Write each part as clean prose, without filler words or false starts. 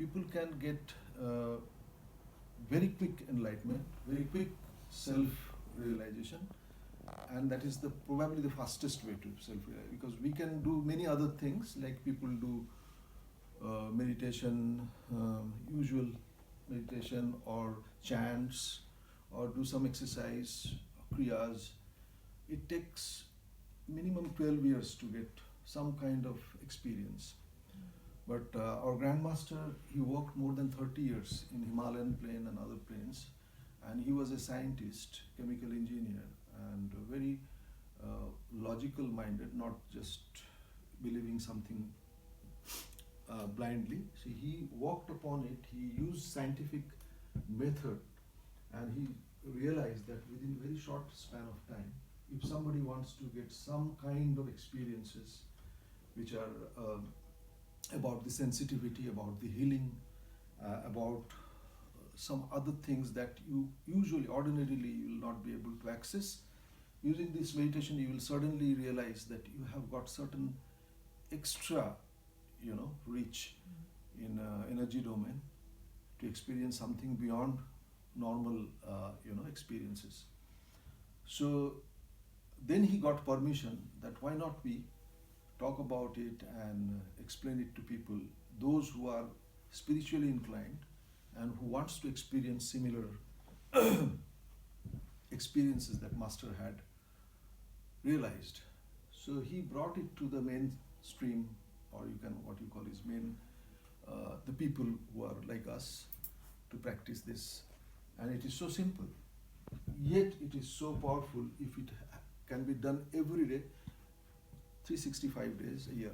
people can get very quick enlightenment, very quick self-realization, and that is probably the fastest way to self-realize, because we can do many other things, like people do meditation, usual meditation or chants, or do some exercise, kriyas. It takes minimum 12 years to get some kind of experience. But our Grandmaster, he worked more than 30 years in Himalayan plain and other plains, and he was a scientist, chemical engineer, and very logical minded, not just believing something blindly. So he walked upon it, he used scientific method, and he realized that within very short span of time, if somebody wants to get some kind of experiences which are about the sensitivity, about the healing, about some other things that you usually, ordinarily, you will not be able to access, using this meditation, you will suddenly realize that you have got certain extra, reach in energy domain to experience something beyond normal, experiences. So then he got permission that why not we talk about it and explain it to people, those who are spiritually inclined and who wants to experience similar experiences that Master had realized. So he brought it to the mainstream, or you can, what you call is main, the people who are like us, to practice this. And it is so simple, yet it is so powerful if it can be done every day, 365 days a year.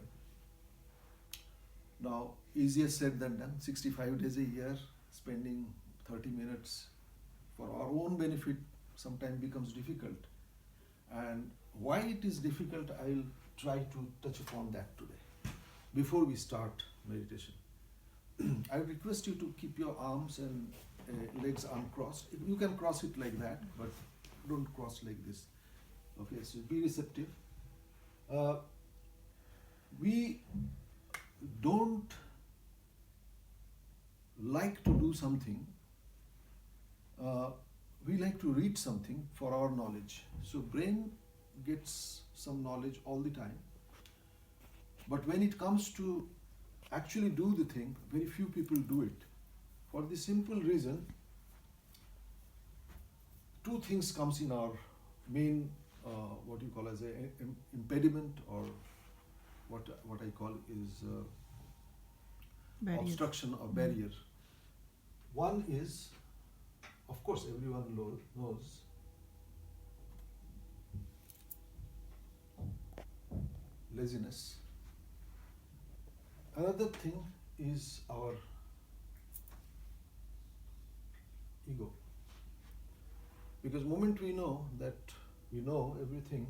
Now, easier said than done. 65 days a year, spending 30 minutes for our own benefit sometimes becomes difficult. And why it is difficult, I'll try to touch upon that today, before we start meditation. I request you to keep your arms and legs uncrossed. You can cross it like that, but don't cross like this. Okay, so be receptive. We don't like to do something. We like to read something for our knowledge. So brain gets some knowledge all the time. But when it comes to actually do the thing, very few people do it. For the simple reason, two things comes in our main, what you call as a impediment, or what I call is obstruction or barrier. One is, of course, everyone knows, laziness. Another thing is our ego. Because the moment we know that we know everything,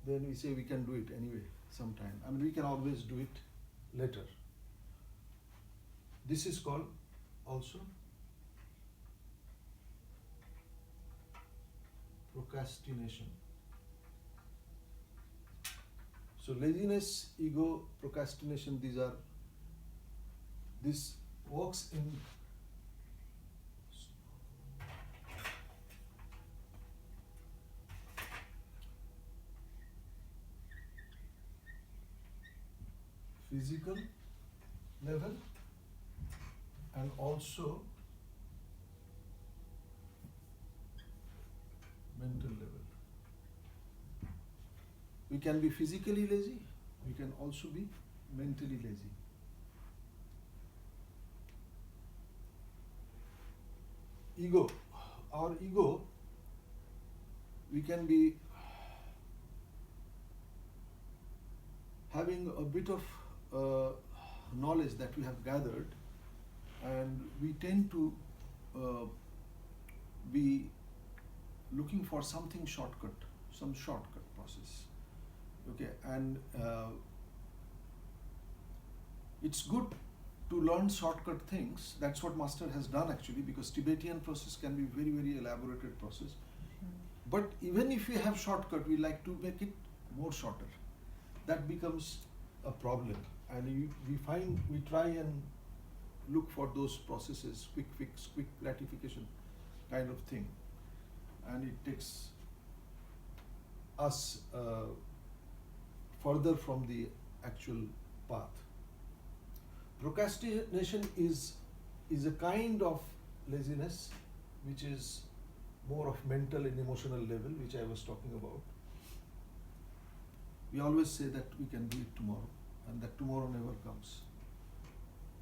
then we say we can do it anyway sometime. I mean, we can always do it later. This is called also procrastination. So laziness, ego, procrastination, this works in physical level and also mental level. We can be physically lazy, we can also be mentally lazy. Ego. Our ego, we can be having a bit of knowledge that we have gathered, and we tend to be looking for something shortcut, some shortcut process. Okay, and it's good to learn shortcut things. That's what Master has done actually, because Tibetan process can be very, very elaborated process. But even if we have shortcut, we like to make it more shorter. That becomes a problem, and we try and look for those processes, quick fix, quick gratification kind of thing, and it takes us further from the actual path. Procrastination is a kind of laziness which is more of mental and emotional level, which I was talking about. We always say that we can do it tomorrow, and that tomorrow never comes.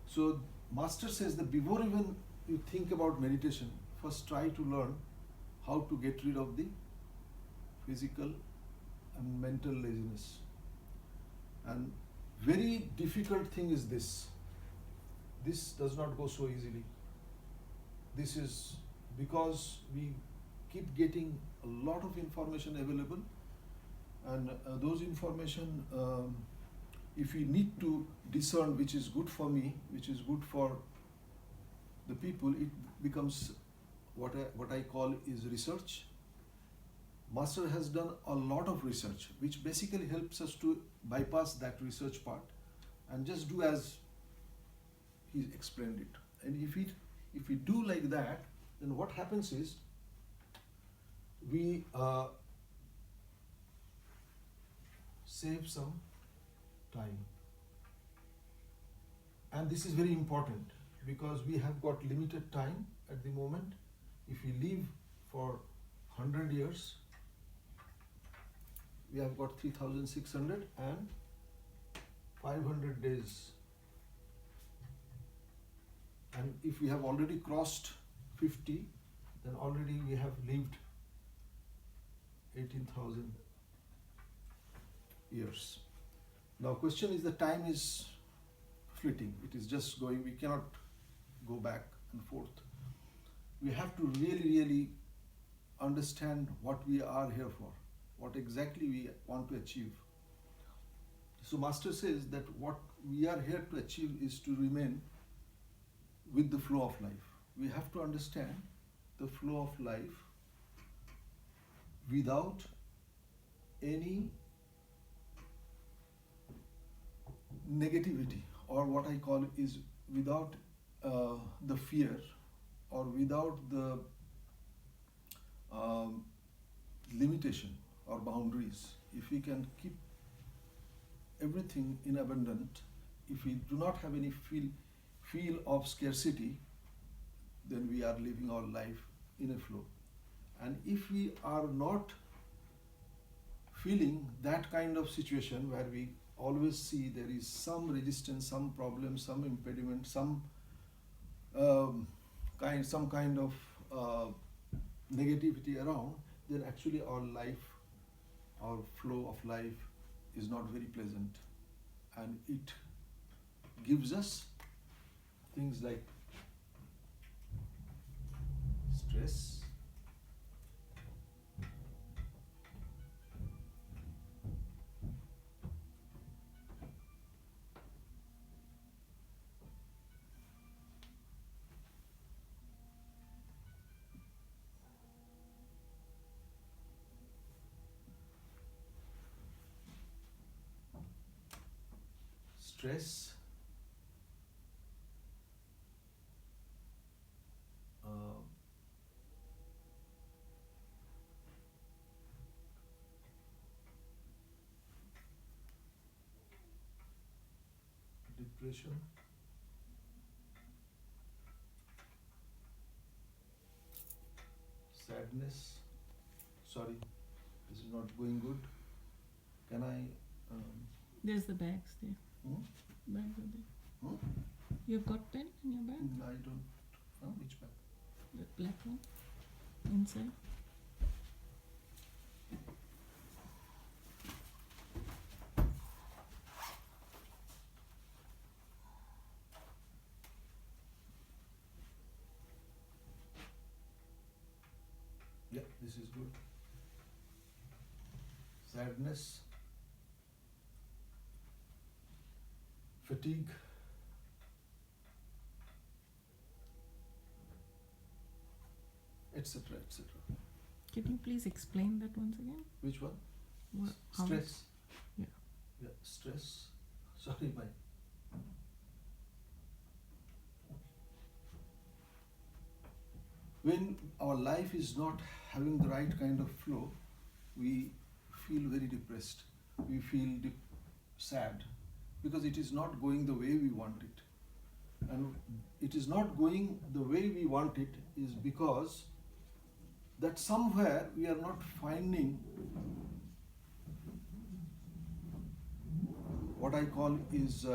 So Master says that before even you think about meditation, first try to learn how to get rid of the physical and mental laziness. And very difficult thing is this. This does not go so easily. This is because we keep getting a lot of information available, and those information, if we need to discern which is good for me, which is good for the people, it becomes what I call is research. Master has done a lot of research, which basically helps us to bypass that research part and just do as he explained it. And if we do like that, then what happens is we save some time. And this is very important because we have got limited time at the moment. If we live for 100 years, we have got 3,600 and 500 days. And if we have already crossed 50, then already we have lived 18,000 years. Now question is, the time is fleeting. It is just going. We cannot go back and forth. We have to really understand what we are here for, what exactly we want to achieve. So Master says that what we are here to achieve is to remain with the flow of life. We have to understand the flow of life without any negativity, or what I call is without the fear, or without the limitation or boundaries. If we can keep everything in abundant, if we do not have any feel of scarcity, then we are living our life in a flow. And if we are not feeling that kind of situation where we always see there is some resistance, some problem, some impediment, some kind of negativity around, then actually our life, our flow of life is not very pleasant, and it gives us things like stress, stress, depression, sadness. Sorry, this is not going good. Can I? There's the bags there. Bags are there. You've got pen in your bag? I don't. Which bag? The black one. Inside. Yeah, this is good. Sadness, fatigue, etc., etc. Can you please explain that once again? Which one? How Stress. Yeah. Yeah, stress. Sorry, my. when our life is not having the right kind of flow, we feel very depressed. We feel sad because it is not going the way we want it. And it is not going the way we want it is because that somewhere we are not finding what I call is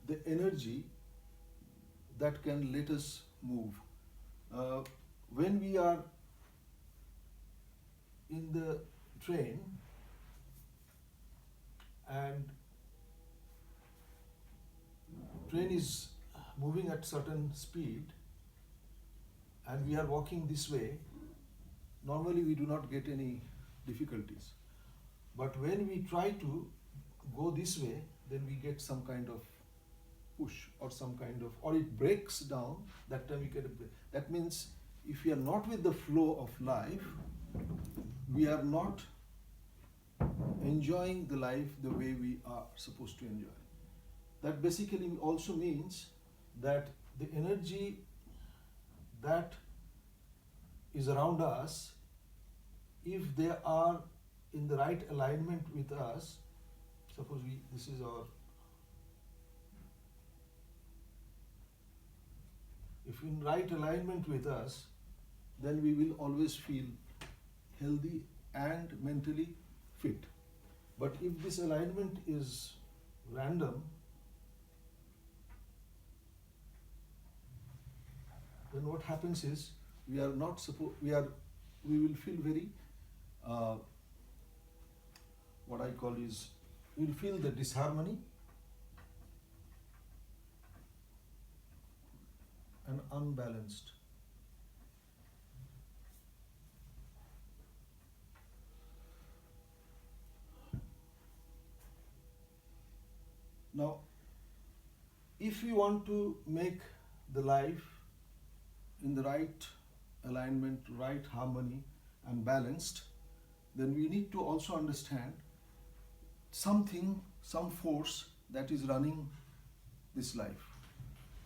the energy that can let us move. When we are in the train and train is moving at certain speed and we are walking this way, normally we do not get any difficulties. But when we try to go this way, then we get some kind of push or some kind of, or it breaks down, that time we get a break. That means if we are not with the flow of life, we are not enjoying the life the way we are supposed to enjoy. That basically also means that the energy that is around us, if they are in the right alignment with us, suppose this is our, if in right alignment with us, then we will always feel healthy and mentally fit. But if this alignment is random, then what happens is we are not supposed, we will feel very, what I call is, we will feel the disharmony and unbalanced. Now, if we want to make the life in the right alignment, right harmony and balanced, then we need to also understand something, some force that is running this life.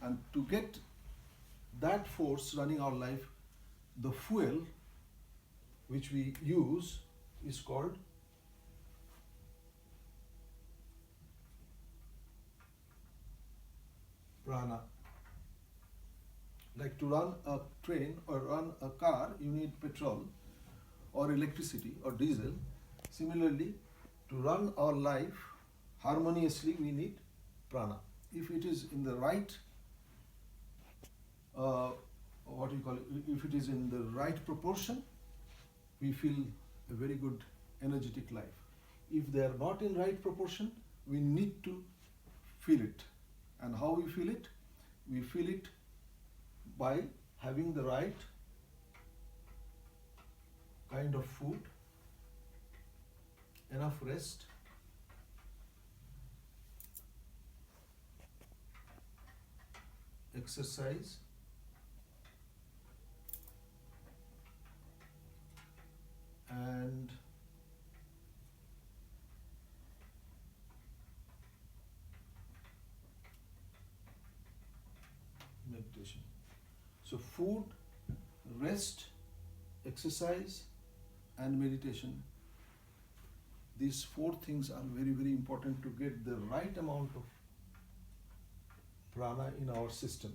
And to get that force running our life, the fuel which we use is called prana. Like to run a train or run a car, you need petrol or electricity or diesel. Similarly, to run our life harmoniously, we need prana. If it is in the right, what you call it, if it is in the right proportion, we feel a very good energetic life. If they are not in right proportion, we need to feel it. And how we feel it? We feel it by having the right kind of food, enough rest, exercise, and meditation. So food, rest, exercise and meditation, these four things are very, very important to get the right amount of prana in our system.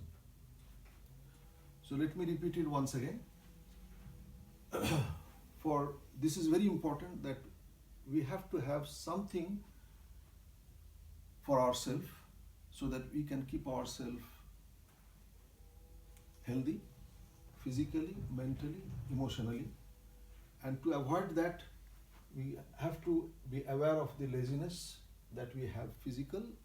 So let me repeat it once again. For this is very important that we have to have something for ourselves so that we can keep ourselves healthy, physically, mentally, emotionally. And to avoid that, we have to be aware of the laziness that we have physically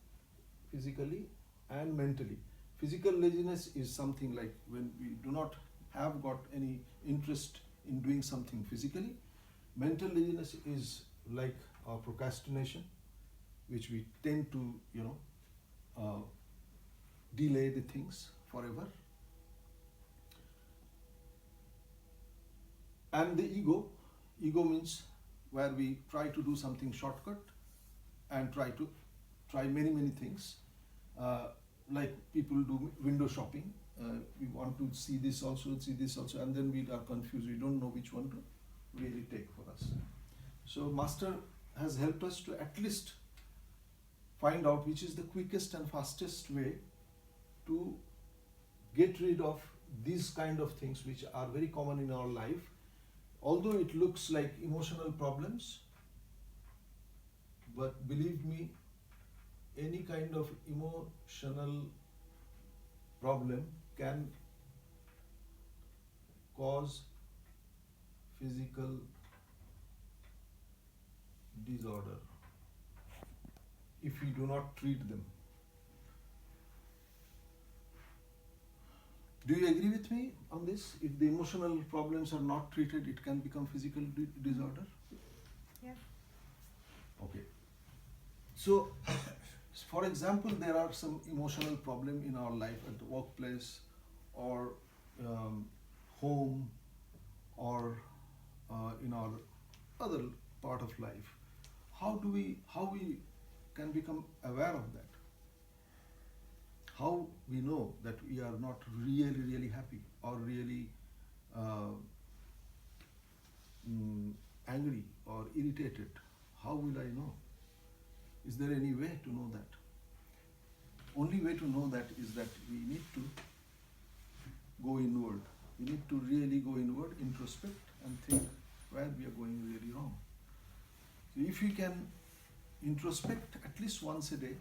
and mentally. Physical laziness is something like when we do not have got any interest in doing something physically. Mental laziness is like procrastination, which we tend to, delay the things forever. And the ego means where we try to do something shortcut and try many things, like people do window shopping we want to see this also, and then we are confused. We don't know which one to really take for us. So Master has helped us to at least find out which is the quickest and fastest way to get rid of these kind of things which are very common in our life. Although it looks like emotional problems, but believe me, any kind of emotional problem can cause physical disorder if we do not treat them. Do you agree with me on this? If the emotional problems are not treated, it can become physical disorder? Yeah. Okay. So, for example, there are some emotional problem in our life at the workplace or home or in our other part of life. How we can become aware of that? How we know that we are not really happy or really angry or irritated? How will I know? Is there any way to know that? Only way to know that is that we need to go inward. We need to really go inward, introspect, and think where we are going really wrong. So if you can introspect at least once a day,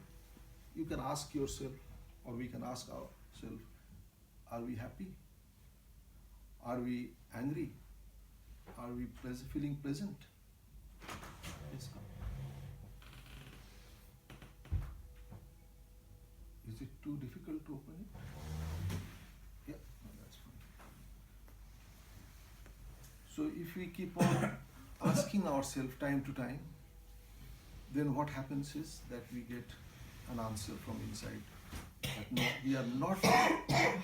you can ask yourself, or we can ask ourselves, are we happy? Are we angry? Are we feeling pleasant? Yes, come. Is it too difficult to open it? Yeah, no, that's fine. So if we keep on asking ourselves time to time, then what happens is that we get an answer from inside. That no, we are not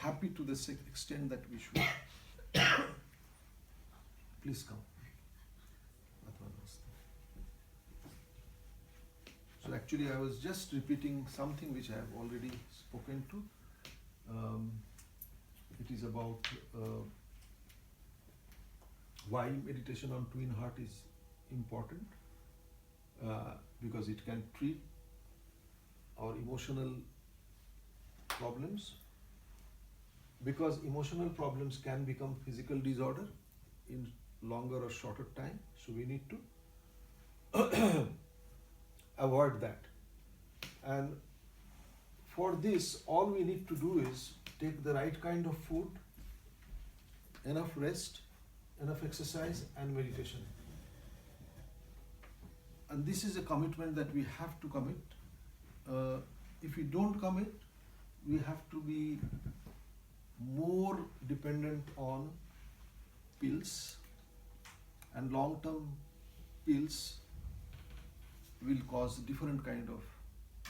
happy to the extent that we should. Please come. So actually I was just repeating something which I have already spoken to. It is about why meditation on twin heart is important, because it can treat our emotional problems, because emotional problems can become physical disorder in longer or shorter time, so we need to avoid that. And for this, all we need to do is take the right kind of food, enough rest, enough exercise, and meditation. And this is a commitment that we have to commit. If we don't commit, we have to be more dependent on pills, and long-term pills will cause different kind of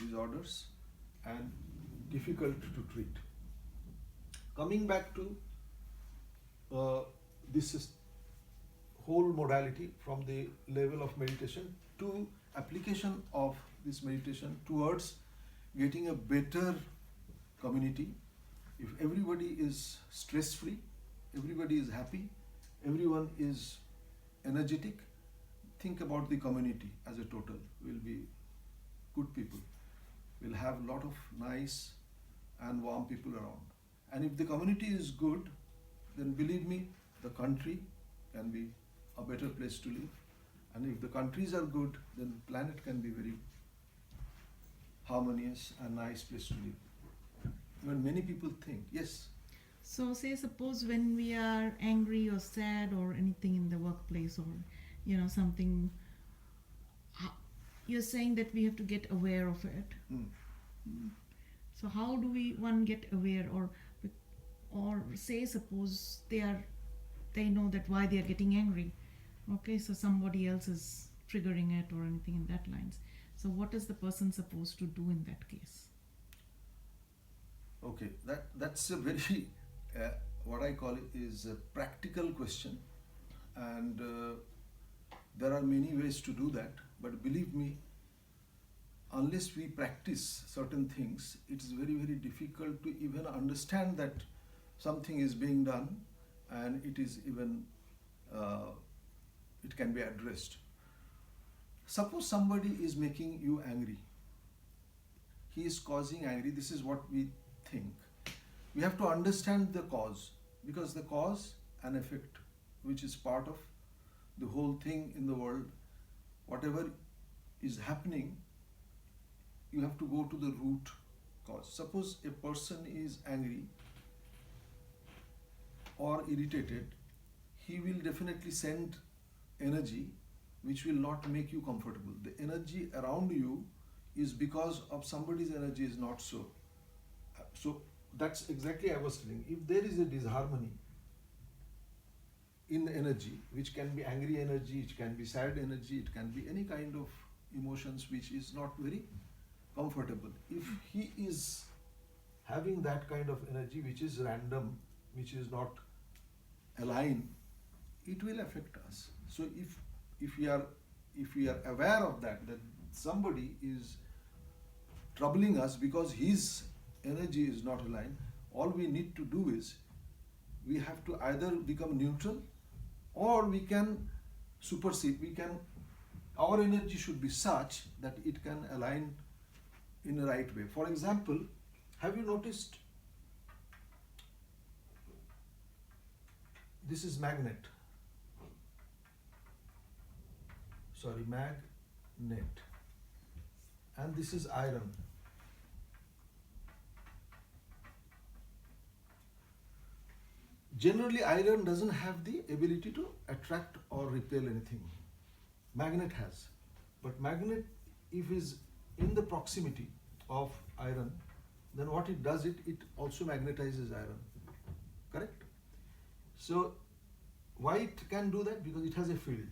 disorders and difficult to treat. Coming back to this is whole modality from the level of meditation to application of this meditation towards getting a better community. If everybody is stress-free, everybody is happy, everyone is energetic, think about the community as a total. We'll be good people. We'll have a lot of nice and warm people around. And if the community is good, then believe me, the country can be a better place to live. And if the countries are good, then the planet can be very harmonious and nice place to live. When many people think, yes. So say suppose when we are angry or sad or anything in the workplace or something, you're saying that we have to get aware of it. So how do one get aware, or say suppose they know that why they are getting angry, okay, so somebody else is triggering it or anything in that lines. So what is the person supposed to do in that case? Okay, that's a very what I call it is a practical question, and there are many ways to do that, but believe me, unless we practice certain things, it's very difficult to even understand that something is being done and it is even, it can be addressed. Suppose somebody is making you angry. He is causing angry. This is what we think. We have to understand the cause, because the cause and effect, which is part of the whole thing in the world, whatever is happening, you have to go to the root cause. Suppose a person is angry or irritated, he will definitely send energy which will not make you comfortable. The energy around you is because of somebody's energy is not so. So that's exactly I was telling. If there is a disharmony in the energy, which can be angry energy, it can be sad energy, it can be any kind of emotions which is not very comfortable. If he is having that kind of energy which is random, which is not aligned, it will affect us. So if we are aware of that somebody is troubling us because his energy is not aligned, all we need to do is we have to either become neutral or we can supersede. Our energy should be such that it can align in the right way. For example, have you noticed this is magnet? Sorry, magnet. And this is iron. Generally, iron doesn't have the ability to attract or repel anything. Magnet has. But magnet, if is in the proximity of iron, then what it does, it also magnetizes iron. Correct? So, why it can do that? Because it has a field.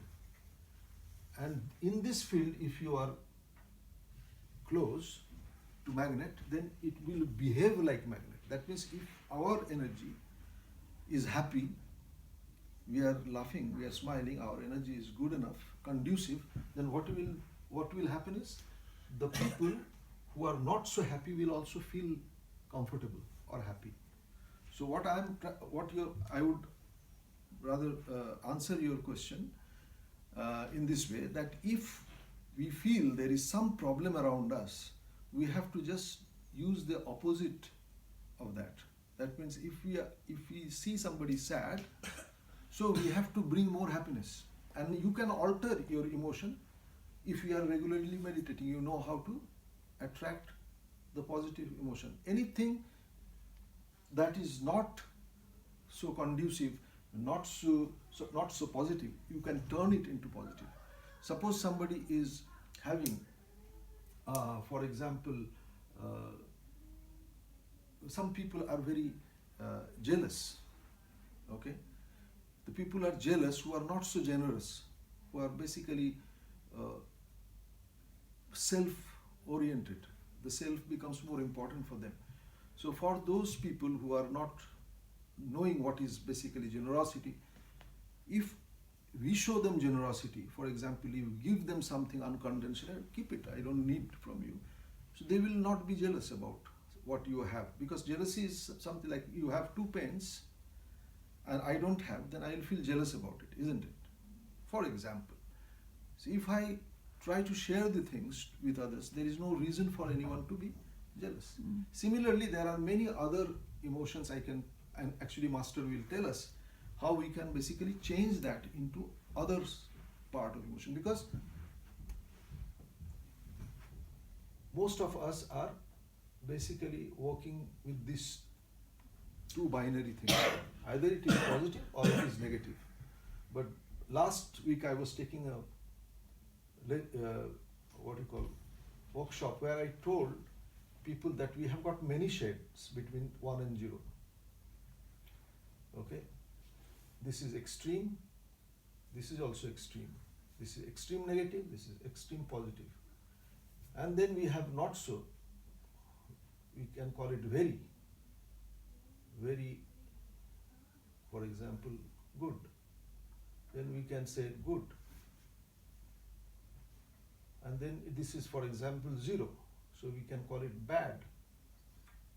And in this field, if you are close to magnet, then it will behave like magnet. That means if our energy is happy, we are laughing, we are smiling, our energy is good enough, conducive, then what will happen is the people who are not so happy will also feel comfortable or happy. So I would rather answer your question in this way, that if we feel there is some problem around us, we have to just use the opposite of that. That means if we see somebody sad, so we have to bring more happiness. And you can alter your emotion if you are regularly meditating. You know how to attract the positive emotion. Anything that is not so conducive, not so positive, you can turn it into positive. Suppose somebody is having, for example, some people are very jealous. Okay, the people are jealous who are not so generous, who are basically self-oriented. The self becomes more important for them. So for those people who are not knowing what is basically generosity, if we show them generosity, for example, you give them something unconventional, keep it, I don't need from you. So they will not be jealous about what you have, because jealousy is something like you have 2 pens and I don't have, then I will feel jealous about it, isn't it? For example, so if I try to share the things with others, there is no reason for anyone to be jealous. Similarly, there are many other emotions and actually Master will tell us how we can basically change that into other part of emotion, because most of us are basically working with these 2 binary things. Either it is positive or it is negative. But last week I was taking a workshop where I told people that we have got many shades between 1 and 0. Okay, this is extreme, this is also extreme, this is extreme negative, this is extreme positive, and then we have not so, we can call it very, very, for example, good, then we can say good, and then this is, for example, 0, so we can call it bad,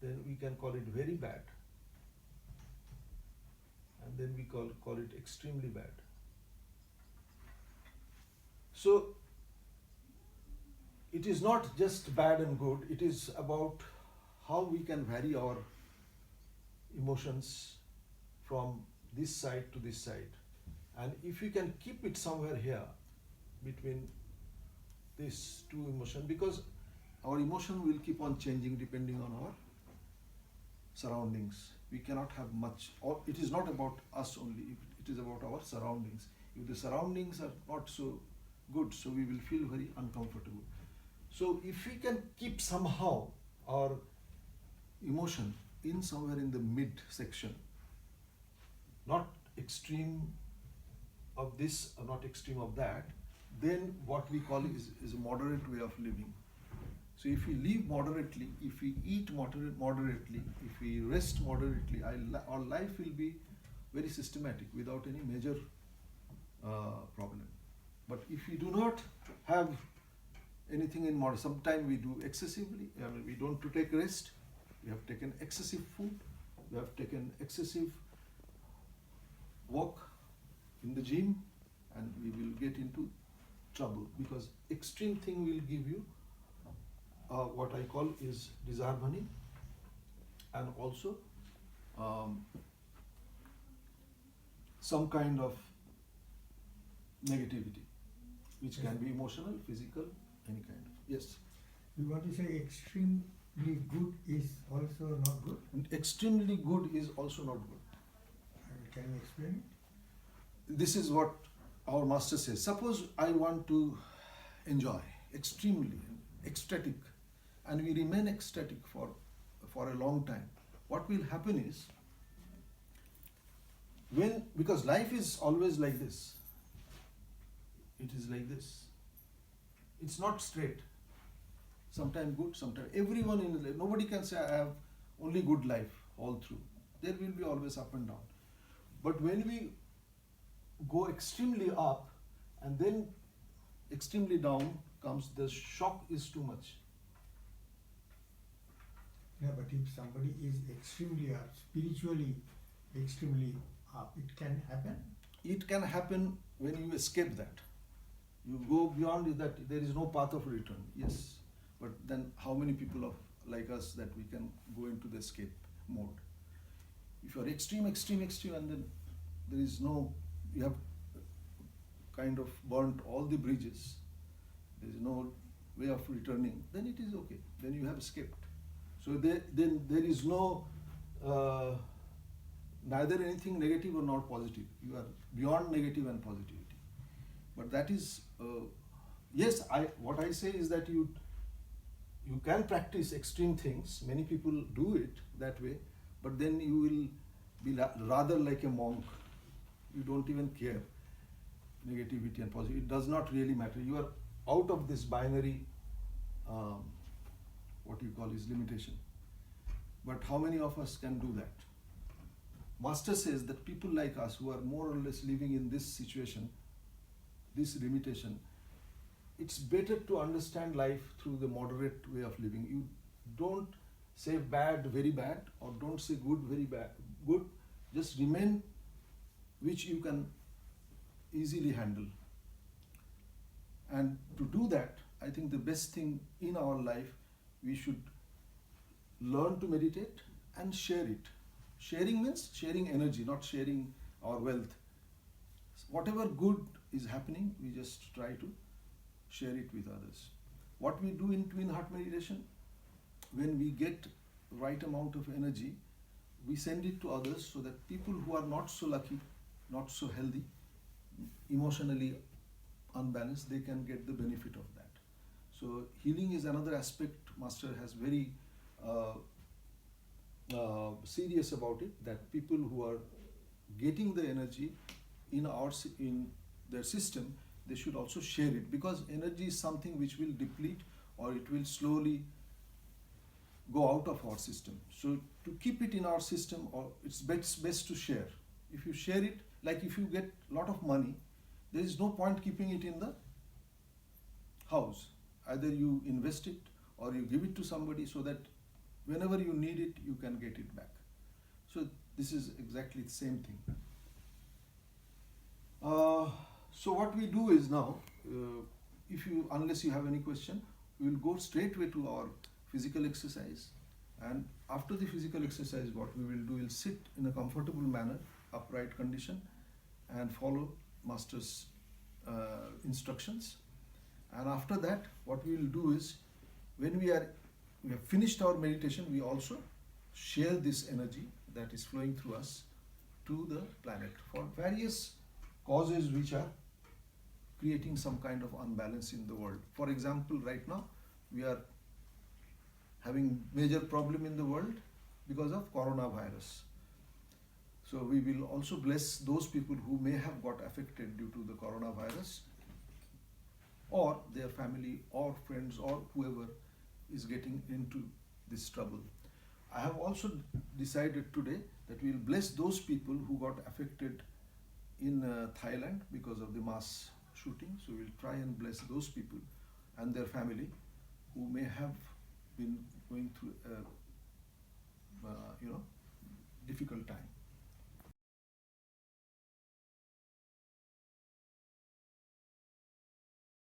then we can call it very bad. and then we call it extremely bad. So it is not just bad and good, it is about how we can vary our emotions from this side to this side. And if we can keep it somewhere here between these two emotions, because our emotion will keep on changing depending on our surroundings. We cannot have much, or it is not about us only, it is about our surroundings. If the surroundings are not so good, so we will feel very uncomfortable. So if we can keep somehow our emotion in somewhere in the mid section, not extreme of this or not extreme of that, then what we call is a moderate way of living. So if we live moderately, if we eat moderately, if we rest moderately, our life will be very systematic without any major problem. But if we do not have anything in moderation, sometimes we do excessively, we don't take rest, we have taken excessive food, we have taken excessive walk in the gym, and we will get into trouble, because extreme thing will give you what I call is disharmony, and also some kind of negativity, which can be emotional, physical, any kind of. Yes. You want to say extremely good is also not good? And extremely good is also not good. Can you explain it? This is what our master says. Suppose I want to enjoy extremely, ecstatic, and we remain ecstatic for a long time. What will happen is, because life is always like this, it is like this. It's not straight. Sometimes good, sometimes everyone in life. Nobody can say I have only good life all through. There will be always up and down. But when we go extremely up and then extremely down comes, the shock is too much. Yeah, but if somebody is extremely up, spiritually extremely up, it can happen? It can happen when you escape that. You go beyond that, there is no path of return. Yes, but then how many people like us that we can go into the escape mode? If you are extreme, and then there is no, you have kind of burnt all the bridges, there is no way of returning, then it is okay. Then you have escaped. So then there is no neither anything negative or not positive. You are beyond negative and positivity. But that is yes. What I say is that you can practice extreme things. Many people do it that way, but then you will be rather like a monk. You don't even care negativity and positivity. It does not really matter. You are out of this binary. What you call is limitation. But how many of us can do that? Master says that people like us who are more or less living in this situation, this limitation, it's better to understand life through the moderate way of living. You don't say bad, very bad, or don't say good, very bad, good. Just remain which you can easily handle. And to do that, I think the best thing in our life, we should learn to meditate and share it. Sharing means sharing energy, not sharing our wealth. Whatever good is happening, we just try to share it with others. What we do in Twin Heart Meditation, when we get right amount of energy, we send it to others so that people who are not so lucky, not so healthy, emotionally unbalanced, they can get the benefit of that. So healing is another aspect. Master has very serious about it, that people who are getting the energy in their system, they should also share it, because energy is something which will deplete or it will slowly go out of our system. So to keep it in our system, or it's best to share. If you share it, like if you get a lot of money, there is no point keeping it in the house. Either you invest it or you give it to somebody so that whenever you need it, you can get it back. So this is exactly the same thing. So what we do is now, unless you have any question, we will go straightway to our physical exercise. And after the physical exercise, what we will do, we'll sit in a comfortable manner, upright condition, and follow master's instructions. And after that, what we will do is, when we have finished our meditation, we also share this energy that is flowing through us to the planet for various causes which are creating some kind of unbalance in the world. For example, right now we are having major problem in the world because of coronavirus. So we will also bless those people who may have got affected due to the coronavirus, or their family or friends or whoever is getting into this trouble. I have also decided today that we will bless those people who got affected in Thailand because of the mass shooting. So we'll try and bless those people and their family who may have been going through a difficult time.